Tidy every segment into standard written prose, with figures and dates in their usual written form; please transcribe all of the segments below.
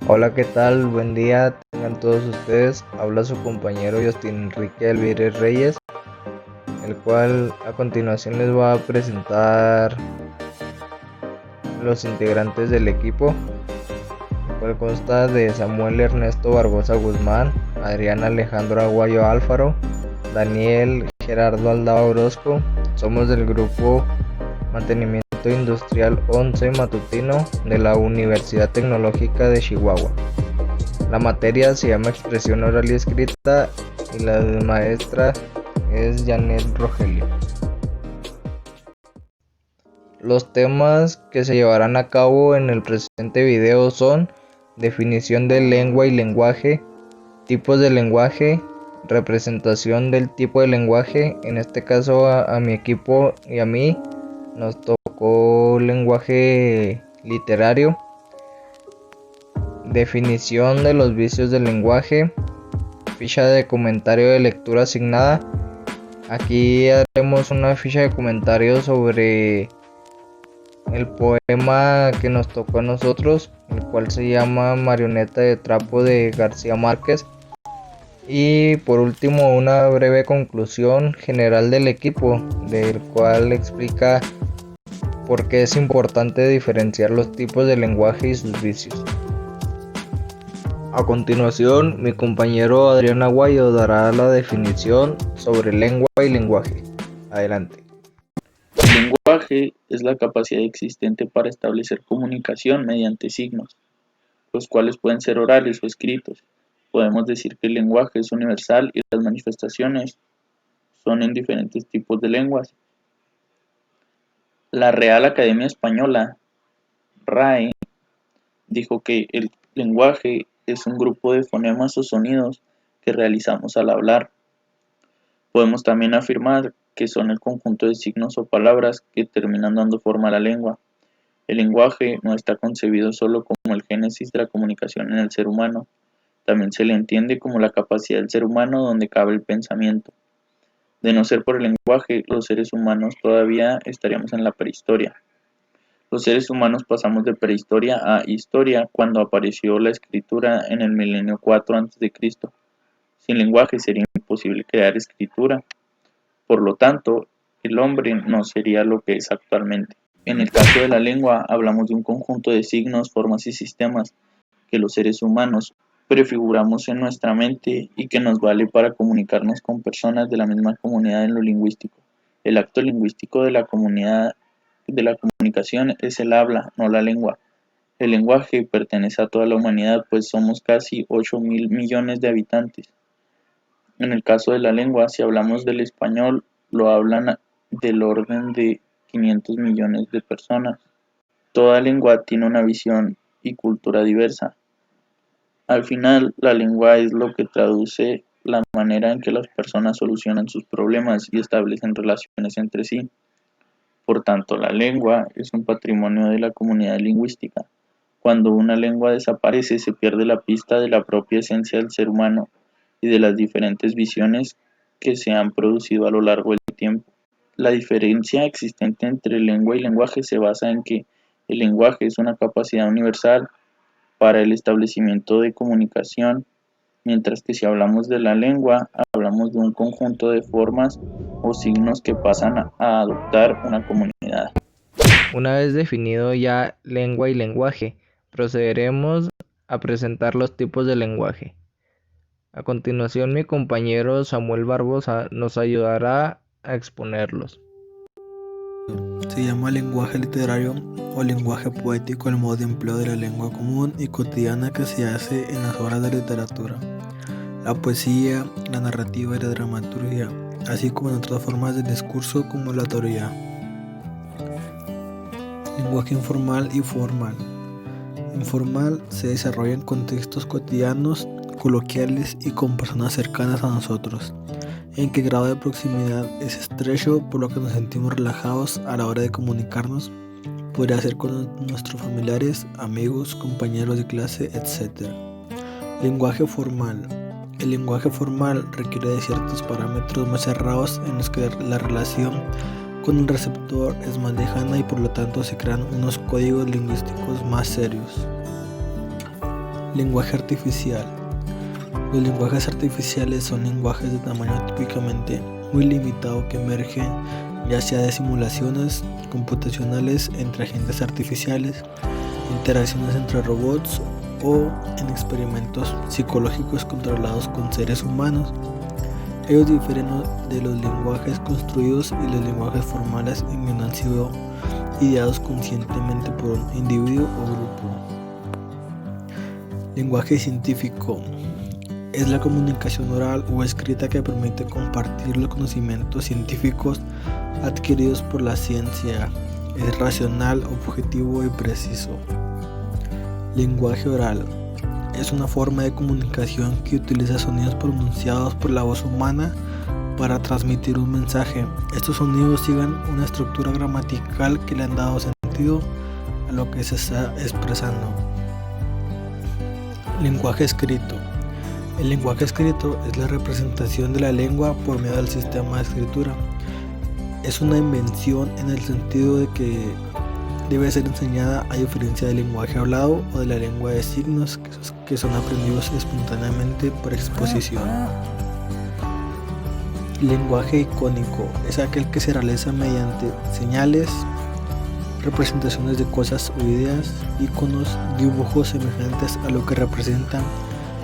Hola, ¿qué tal? Buen día, tengan todos ustedes. Habla su compañero Justin Enrique Alvírez Reyes, el cual a continuación les va a presentar los integrantes del equipo, el cual consta de Samuel Ernesto Barbosa Guzmán, Adrián Alejandro Aguayo Alfaro, Daniel Gerardo Aldao Orozco. Somos del grupo Mantenimiento Industrial 11 Matutino de la Universidad Tecnológica de Chihuahua. La materia se llama Expresión Oral y Escrita y la maestra es Janet Rogelio. Los temas que se llevarán a cabo en el presente video son definición de lengua y lenguaje, tipos de lenguaje, representación del tipo de lenguaje. En este caso a mi equipo y a mí nos tocó lenguaje literario, definición de los vicios del lenguaje, ficha de comentario de lectura asignada. Aquí haremos una ficha de comentario sobre el poema que nos tocó a nosotros, el cual se llama Marioneta de Trapo de García Márquez. Y por último, una breve conclusión general del equipo, del cual explica por qué es importante diferenciar los tipos de lenguaje y sus vicios. A continuación, mi compañero Adrián Aguayo dará la definición sobre lengua y lenguaje. Adelante. El lenguaje es la capacidad existente para establecer comunicación mediante signos, los cuales pueden ser orales o escritos. Podemos decir que el lenguaje es universal y las manifestaciones son en diferentes tipos de lenguas. La Real Academia Española, RAE, dijo que el lenguaje es un grupo de fonemas o sonidos que realizamos al hablar. Podemos también afirmar que son el conjunto de signos o palabras que terminan dando forma a la lengua. El lenguaje no está concebido solo como el génesis de la comunicación en el ser humano, también se le entiende como la capacidad del ser humano donde cabe el pensamiento. De no ser por el lenguaje, los seres humanos todavía estaríamos en la prehistoria. Los seres humanos pasamos de prehistoria a historia cuando apareció la escritura en el milenio 4 a.C. Sin lenguaje sería imposible crear escritura. Por lo tanto, el hombre no sería lo que es actualmente. En el caso de la lengua, hablamos de un conjunto de signos, formas y sistemas que los seres humanos prefiguramos en nuestra mente y que nos vale para comunicarnos con personas de la misma comunidad en lo lingüístico. El acto lingüístico de la comunicación es el habla, no la lengua. El lenguaje pertenece a toda la humanidad, pues somos casi 8.000 millones de habitantes. En el caso de la lengua, si hablamos del español, lo hablan del orden de 500 millones de personas. Toda lengua tiene una visión y cultura diversa. Al final, la lengua es lo que traduce la manera en que las personas solucionan sus problemas y establecen relaciones entre sí. Por tanto, la lengua es un patrimonio de la comunidad lingüística. Cuando una lengua desaparece, se pierde la pista de la propia esencia del ser humano y de las diferentes visiones que se han producido a lo largo del tiempo. La diferencia existente entre lengua y lenguaje se basa en que el lenguaje es una capacidad universal para el establecimiento de comunicación, mientras que si hablamos de la lengua, hablamos de un conjunto de formas o signos que pasan a adoptar una comunidad. Una vez definido ya lengua y lenguaje, procederemos a presentar los tipos de lenguaje. A continuación, mi compañero Samuel Barbosa nos ayudará a exponerlos. Se llama lenguaje literario o lenguaje poético el modo de empleo de la lengua común y cotidiana que se hace en las obras de literatura, la poesía, la narrativa y la dramaturgia, así como en otras formas de discurso como la teoría. Lenguaje informal y formal. Informal se desarrolla en contextos cotidianos, coloquiales y con personas cercanas a nosotros, en que el grado de proximidad es estrecho, por lo que nos sentimos relajados a la hora de comunicarnos. Podría ser con nuestros familiares, amigos, compañeros de clase, etc. Lenguaje formal. El lenguaje formal requiere de ciertos parámetros más cerrados en los que la relación con el receptor es más lejana y por lo tanto se crean unos códigos lingüísticos más serios. Lenguaje artificial. Los lenguajes artificiales son lenguajes de tamaño típicamente muy limitado que emergen ya sea de simulaciones computacionales entre agentes artificiales, interacciones entre robots o en experimentos psicológicos controlados con seres humanos. Ellos difieren de los lenguajes construidos y los lenguajes formales en que no han sido ideados conscientemente por un individuo o grupo. Lenguaje científico es la comunicación oral o escrita que permite compartir los conocimientos científicos adquiridos por la ciencia. Es racional, objetivo y preciso. Lenguaje oral es una forma de comunicación que utiliza sonidos pronunciados por la voz humana para transmitir un mensaje. Estos sonidos siguen una estructura gramatical que le han dado sentido a lo que se está expresando. Lenguaje escrito. El lenguaje escrito es la representación de la lengua por medio del sistema de escritura. Es una invención en el sentido de que debe ser enseñada a diferencia del lenguaje hablado o de la lengua de signos que son aprendidos espontáneamente por exposición. Lenguaje icónico es aquel que se realiza mediante señales, representaciones de cosas o ideas, iconos, dibujos semejantes a lo que representan,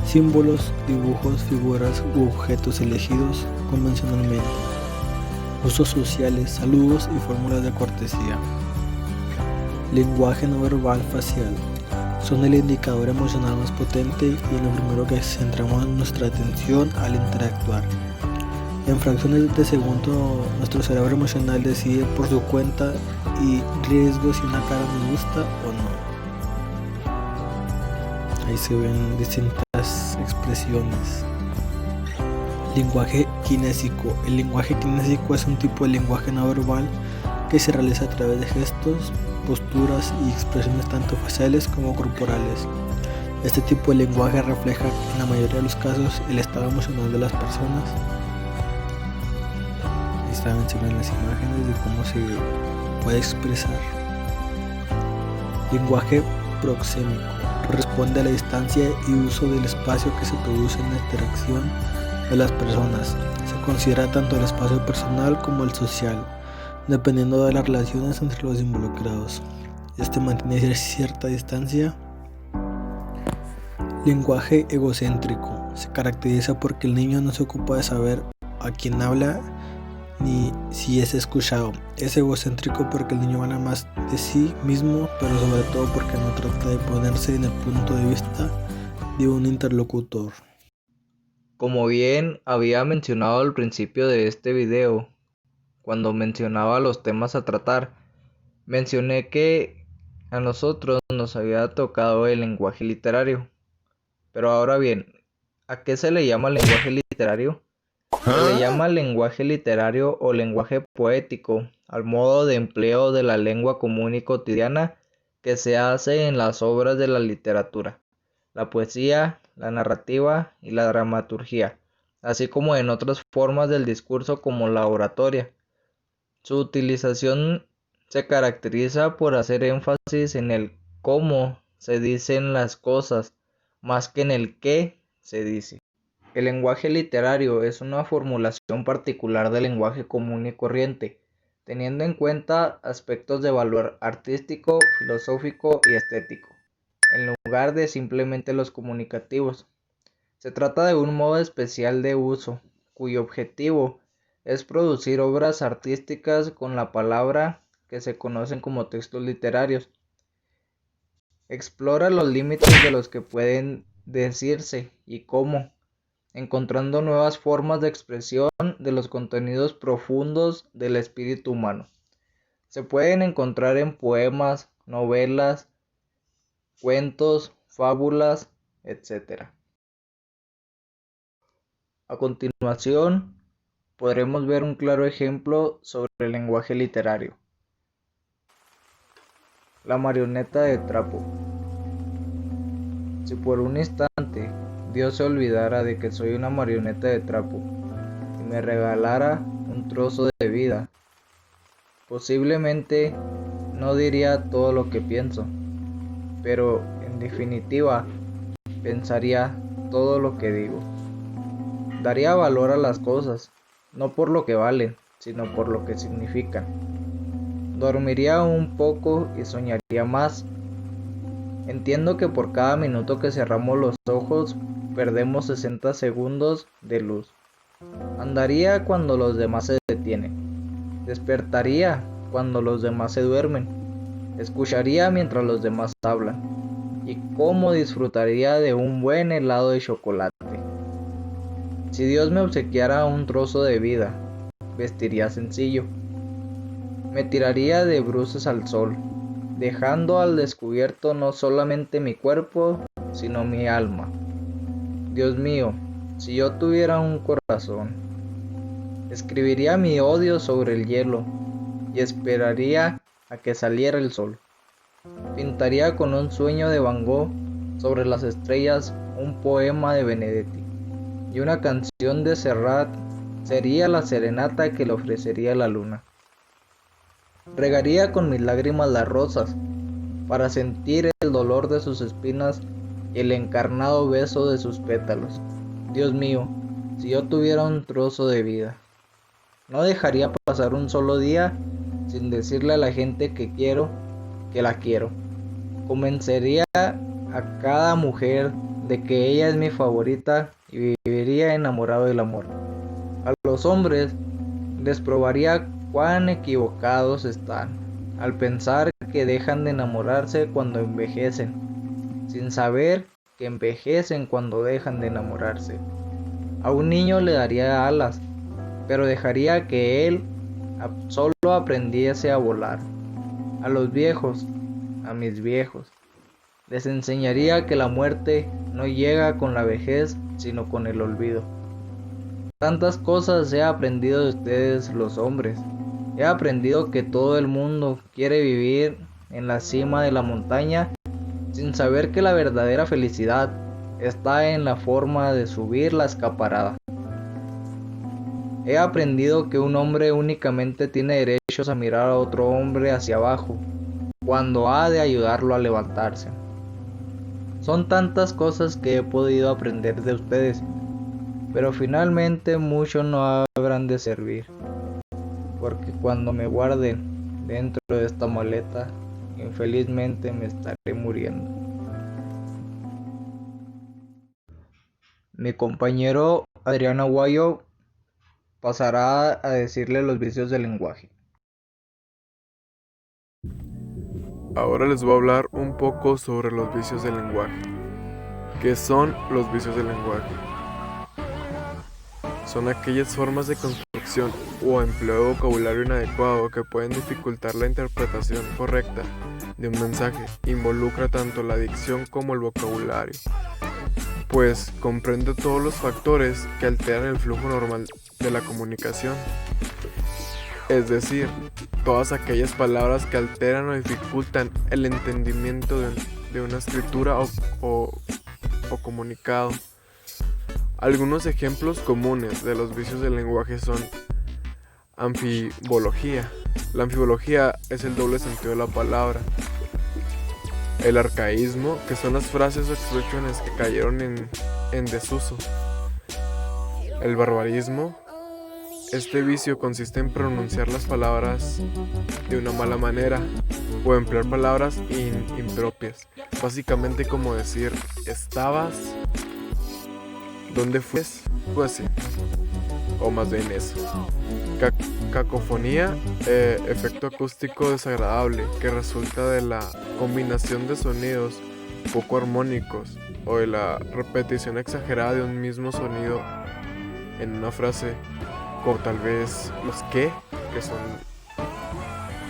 símbolos, dibujos, figuras u objetos elegidos convencionalmente. Usos sociales, saludos y fórmulas de cortesía. Lenguaje no verbal facial. Son el indicador emocional más potente y en lo primero que centramos nuestra atención al interactuar. En fracciones de segundo, nuestro cerebro emocional decide por su cuenta y riesgo si una cara nos gusta o no. Ahí se ven distintas expresiones. Lenguaje kinésico. El lenguaje kinésico es un tipo de lenguaje no verbal que se realiza a través de gestos, posturas y expresiones tanto faciales como corporales. Este tipo de lenguaje refleja en la mayoría de los casos el estado emocional de las personas. Ahí también se ven las imágenes de cómo se puede expresar. Lenguaje proxémico. Corresponde a la distancia y uso del espacio que se produce en la interacción de las personas. Se considera tanto el espacio personal como el social, dependiendo de las relaciones entre los involucrados. Este mantiene cierta distancia. Lenguaje egocéntrico. Se caracteriza porque el niño no se ocupa de saber a quién habla ni si es escuchado. Es egocéntrico porque el niño habla más de sí mismo, pero sobre todo porque no trata de ponerse en el punto de vista de un interlocutor. Como bien había mencionado al principio de este video, cuando mencionaba los temas a tratar, mencioné que a nosotros nos había tocado el lenguaje literario. Pero ahora bien, ¿a qué se le llama lenguaje literario? Se le llama lenguaje literario o lenguaje poético al modo de empleo de la lengua común y cotidiana que se hace en las obras de la literatura, la poesía, la narrativa y la dramaturgia, así como en otras formas del discurso como la oratoria. Su utilización se caracteriza por hacer énfasis en el cómo se dicen las cosas, más que en el qué se dice. El lenguaje literario es una formulación particular del lenguaje común y corriente, teniendo en cuenta aspectos de valor artístico, filosófico y estético, en lugar de simplemente los comunicativos. Se trata de un modo especial de uso, cuyo objetivo es producir obras artísticas con la palabra que se conocen como textos literarios. Explora los límites de los que pueden decirse y cómo, encontrando nuevas formas de expresión de los contenidos profundos del espíritu humano. Se pueden encontrar en poemas, novelas, cuentos, fábulas, etc. A continuación, podremos ver un claro ejemplo sobre el lenguaje literario. La marioneta de trapo. Si por un instante Dios se olvidara de que soy una marioneta de trapo y me regalara un trozo de vida, posiblemente no diría todo lo que pienso, pero en definitiva pensaría todo lo que digo. Daría valor a las cosas, no por lo que valen, sino por lo que significan. Dormiría un poco y soñaría más. Entiendo que por cada minuto que cerramos los ojos, perdemos 60 segundos de luz. Andaría cuando los demás se detienen. Despertaría cuando los demás se duermen. Escucharía mientras los demás hablan. Y cómo disfrutaría de un buen helado de chocolate. Si Dios me obsequiara un trozo de vida, vestiría sencillo. Me tiraría de bruces al sol, dejando al descubierto no solamente mi cuerpo, sino mi alma. Dios mío, si yo tuviera un corazón, escribiría mi odio sobre el hielo y esperaría a que saliera el sol. Pintaría con un sueño de Van Gogh sobre las estrellas un poema de Benedetti, y una canción de Serrat sería la serenata que le ofrecería la luna. Regaría con mis lágrimas las rosas, para sentir el dolor de sus espinas y el encarnado beso de sus pétalos. Dios mío, si yo tuviera un trozo de vida, no dejaría pasar un solo día sin decirle a la gente que quiero, que la quiero. Convencería a cada mujer de que ella es mi favorita y viviría enamorado del amor. A los hombres les probaría cuán equivocados están al pensar que dejan de enamorarse cuando envejecen, sin saber que envejecen cuando dejan de enamorarse. A un niño le daría alas, pero dejaría que él solo aprendiese a volar. A los viejos, a mis viejos, les enseñaría que la muerte no llega con la vejez, sino con el olvido. Tantas cosas he aprendido de ustedes los hombres. He aprendido que todo el mundo quiere vivir en la cima de la montaña sin saber que la verdadera felicidad está en la forma de subir la escaparada. He aprendido que un hombre únicamente tiene derechos a mirar a otro hombre hacia abajo, cuando ha de ayudarlo a levantarse. Son tantas cosas que he podido aprender de ustedes, pero finalmente mucho no habrán de servir, porque cuando me guarden dentro de esta maleta, infelizmente me estaré muriendo. Mi compañero Adrián Aguayo pasará a decirle los vicios del lenguaje. Ahora les voy a hablar un poco sobre los vicios del lenguaje. ¿Qué son los vicios del lenguaje? Son aquellas formas de construcción o empleo de vocabulario inadecuado que pueden dificultar la interpretación correcta de un mensaje. Involucra tanto la dicción como el vocabulario, pues comprende todos los factores que alteran el flujo normal de la comunicación. Es decir, todas aquellas palabras que alteran o dificultan el entendimiento de una escritura o comunicado. Algunos ejemplos comunes de los vicios del lenguaje son anfibología. La anfibología es el doble sentido de la palabra. El arcaísmo, que son las frases o expresiones que cayeron en desuso. El barbarismo. Este vicio consiste en pronunciar las palabras de una mala manera o emplear palabras impropias. Básicamente como decir, estabas, ¿dónde fuiste? Pues sí, o más bien eso. Cacofonía, efecto acústico desagradable que resulta de la combinación de sonidos poco armónicos o de la repetición exagerada de un mismo sonido en una frase, como tal vez los que son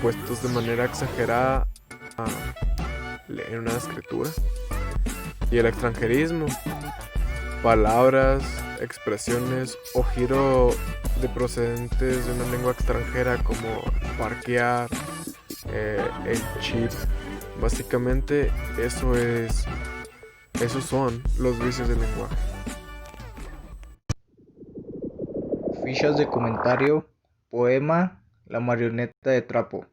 puestos de manera exagerada en una escritura. Y el extranjerismo, palabras, expresiones o giro de procedentes de una lengua extranjera como parquear, el chip. Básicamente esos son los vicios del lenguaje. Fichas de comentario, poema La marioneta de trapo,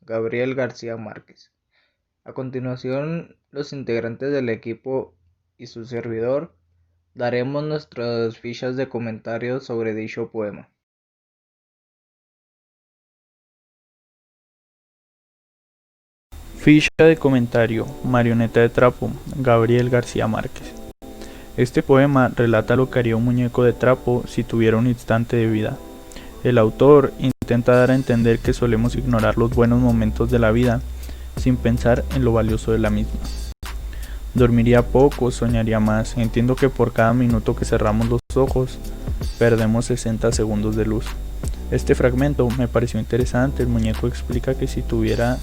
Gabriel García Márquez. A continuación, los integrantes del equipo y su servidor daremos nuestras fichas de comentarios sobre dicho poema. Ficha de comentario: Marioneta de trapo, Gabriel García Márquez. Este poema relata lo que haría un muñeco de trapo si tuviera un instante de vida. El autor intenta dar a entender que solemos ignorar los buenos momentos de la vida sin pensar en lo valioso de la misma. Dormiría poco, soñaría más. Entiendo que por cada minuto que cerramos los ojos, perdemos 60 segundos de luz. Este fragmento me pareció interesante. El muñeco explica que si tuviera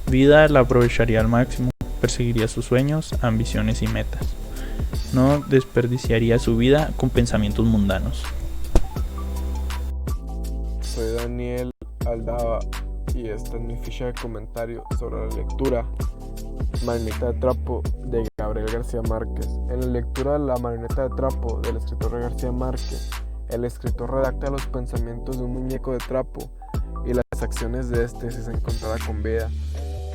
vida la aprovecharía al máximo, perseguiría sus sueños, ambiciones y metas. No desperdiciaría su vida con pensamientos mundanos. Soy Daniel Aldaba y esta es mi ficha de comentario sobre la lectura Marioneta de trapo de Gabriel García Márquez. En la lectura de La marioneta de trapo del escritor García Márquez, el escritor redacta los pensamientos de un muñeco de trapo y las acciones de este si se encontrara con vida.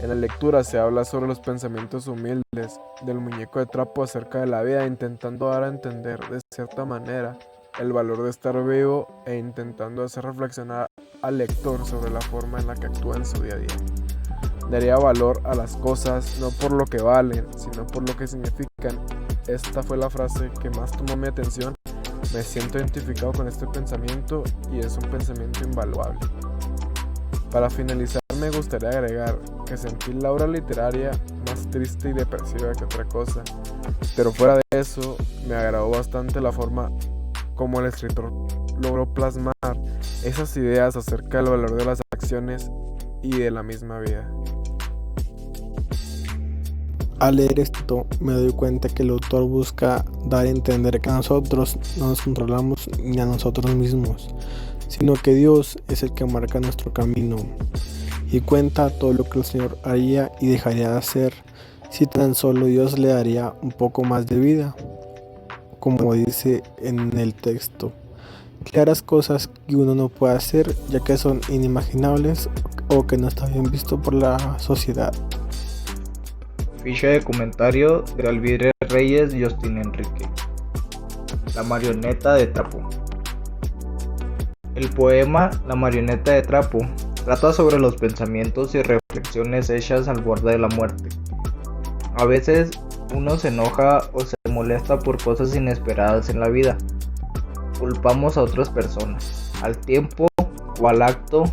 En la lectura se habla sobre los pensamientos humildes del muñeco de trapo acerca de la vida, intentando dar a entender de cierta manera el valor de estar vivo e intentando hacer reflexionar al lector sobre la forma en la que actúa en su día a día. Daría valor a las cosas no por lo que valen, sino por lo que significan. Esta fue la frase que más tomó mi atención. Me siento identificado con este pensamiento y es un pensamiento invaluable. Para finalizar, me gustaría agregar que sentí la obra literaria más triste y depresiva que otra cosa, pero fuera de eso, me agradó bastante la forma como el escritor logró plasmar esas ideas acerca del valor de las acciones y de la misma vida. Al leer esto me doy cuenta que el autor busca dar a entender que nosotros no nos controlamos ni a nosotros mismos, sino que Dios es el que marca nuestro camino y cuenta todo lo que el Señor haría y dejaría de hacer si tan solo Dios le daría un poco más de vida. Como dice en el texto, claras cosas que uno no puede hacer ya que son inimaginables o que no está bien visto por la sociedad. Ficha de comentario de Alvidre Reyes y Justin Enrique. La marioneta de trapo. El poema La marioneta de trapo trata sobre los pensamientos y reflexiones hechas al borde de la muerte. A veces uno se enoja o se molesta por cosas inesperadas en la vida. Culpamos a otras personas, al tiempo o al acto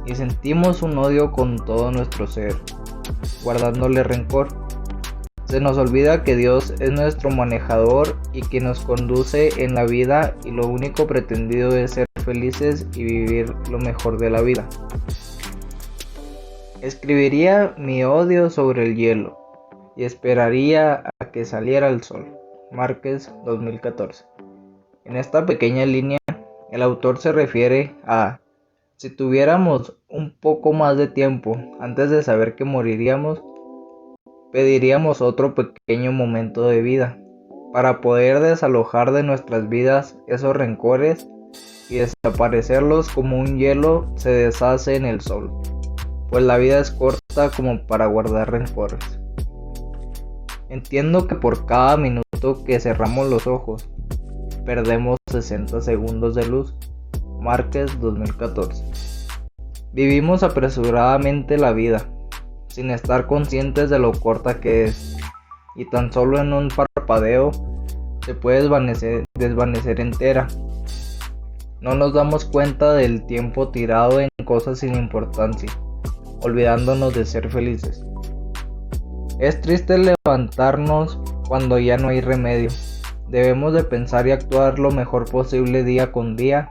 y sentimos un odio con todo nuestro ser, guardándole rencor. Se nos olvida que Dios es nuestro manejador y que nos conduce en la vida y lo único pretendido es ser felices y vivir lo mejor de la vida. Escribiría mi odio sobre el hielo y esperaría a que saliera el sol. Márquez, 2014. En esta pequeña línea, el autor se refiere a: si tuviéramos un poco más de tiempo antes de saber que moriríamos, pediríamos otro pequeño momento de vida para poder desalojar de nuestras vidas esos rencores y desaparecerlos como un hielo se deshace en el sol, pues la vida es corta como para guardar rencores. Entiendo que por cada minuto que cerramos los ojos, perdemos 60 segundos de luz. Márquez, 2014. Vivimos apresuradamente la vida, sin estar conscientes de lo corta que es, y tan solo en un parpadeo se puede desvanecer entera. No nos damos cuenta del tiempo tirado en cosas sin importancia, olvidándonos de ser felices. Es triste levantarnos cuando ya no hay remedio. Debemos de pensar y actuar lo mejor posible día con día.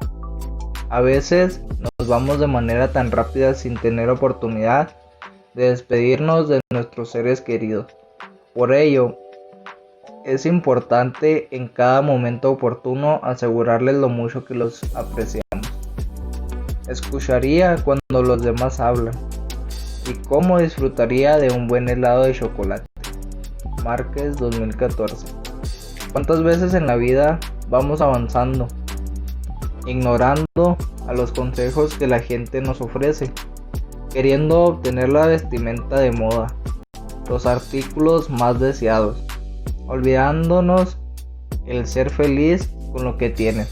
A veces nos vamos de manera tan rápida sin tener oportunidad de despedirnos de nuestros seres queridos. Por ello, es importante en cada momento oportuno asegurarles lo mucho que los apreciamos. Escucharía cuando los demás hablan y cómo disfrutaría de un buen helado de chocolate. Márquez, 2014. ¿Cuántas veces en la vida vamos avanzando, ignorando a los consejos que la gente nos ofrece, queriendo obtener la vestimenta de moda, los artículos más deseados, olvidándonos el ser feliz con lo que tienes,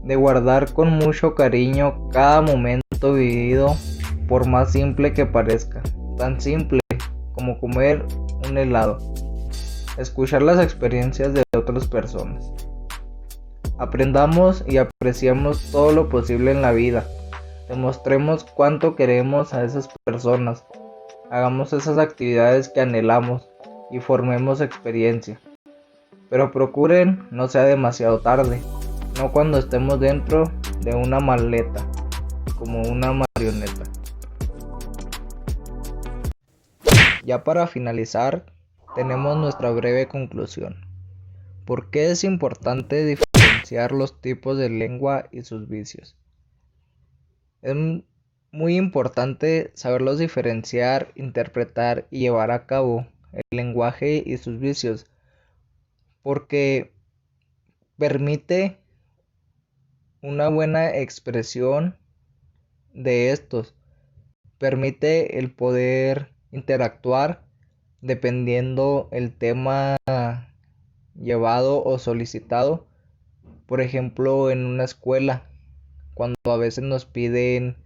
de guardar con mucho cariño cada momento vivido, por más simple que parezca, tan simple como comer un helado, escuchar las experiencias de otras personas. Aprendamos y apreciemos todo lo posible en la vida, demostremos cuánto queremos a esas personas, hagamos esas actividades que anhelamos y formemos experiencia. Pero procuren no sea demasiado tarde, no cuando estemos dentro de una maleta, como una marioneta. Ya para finalizar, tenemos nuestra breve conclusión. ¿Por qué es importante diferenciar los tipos de lengua y sus vicios? Es muy importante saberlos diferenciar, interpretar y llevar a cabo el lenguaje y sus vicios, porque permite una buena expresión de estos, permite el poder interactuar dependiendo el tema llevado o solicitado. Por ejemplo, en una escuela, cuando a veces nos piden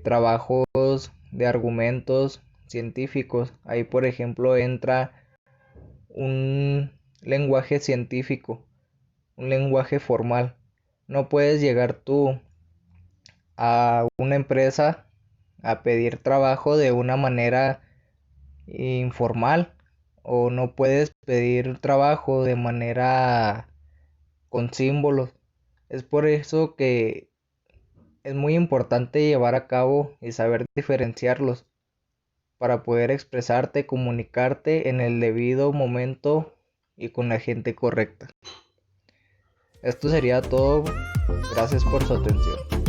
trabajos de argumentos científicos, ahí por ejemplo entra un lenguaje científico, un lenguaje formal. No puedes llegar tú a una empresa a pedir trabajo de una manera informal, o no puedes pedir trabajo de manera con símbolos. Es por eso que es muy importante llevar a cabo y saber diferenciarlos para poder expresarte, comunicarte en el debido momento y con la gente correcta. Esto sería todo. Gracias por su atención.